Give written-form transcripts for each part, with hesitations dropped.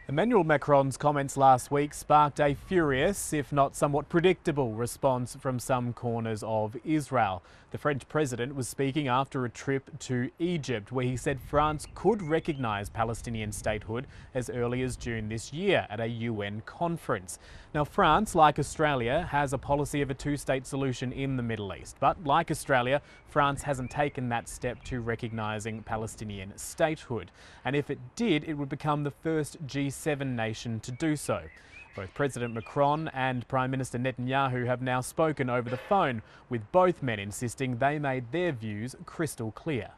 Emmanuel Macron's comments last week sparked a furious, if not somewhat predictable, response from some corners of Israel. The French president was speaking after a trip to Egypt, where he said France could recognise Palestinian statehood as early as June this year at a UN conference. Now, France, like Australia, has a policy of a two-state solution in the Middle East. But like Australia, France hasn't taken that step to recognising Palestinian statehood. And if it did, it would become the first G7 nation to do so. Both President Macron and Prime Minister Netanyahu have now spoken over the phone, with both men insisting they made their views crystal clear.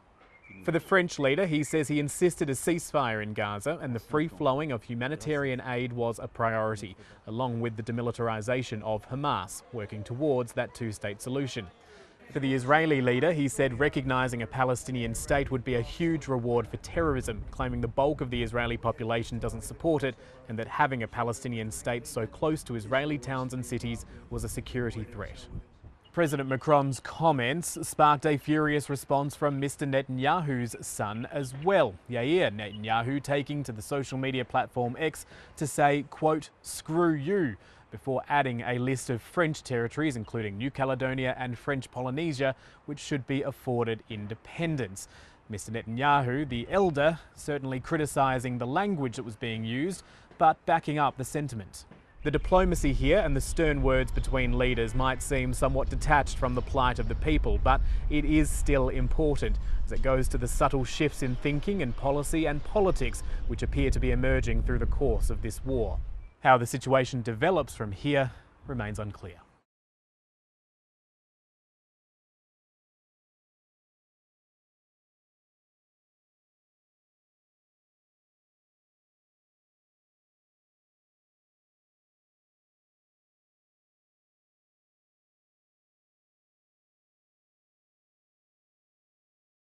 For the French leader, he says he insisted a ceasefire in Gaza and the free flowing of humanitarian aid was a priority, along with the demilitarisation of Hamas, working towards that two-state solution. For the Israeli leader, he said recognising a Palestinian state would be a huge reward for terrorism, claiming the bulk of the Israeli population doesn't support it and that having a Palestinian state so close to Israeli towns and cities was a security threat. President Macron's comments sparked a furious response from Mr. Netanyahu's son as well. Yair Netanyahu taking to the social media platform X to say, quote, "Screw you," before adding a list of French territories, including New Caledonia and French Polynesia, which should be afforded independence. Mr. Netanyahu, the elder, certainly criticising the language that was being used, but backing up the sentiment. The diplomacy here and the stern words between leaders might seem somewhat detached from the plight of the people, but it is still important as it goes to the subtle shifts in thinking and policy and politics which appear to be emerging through the course of this war. How the situation develops from here remains unclear.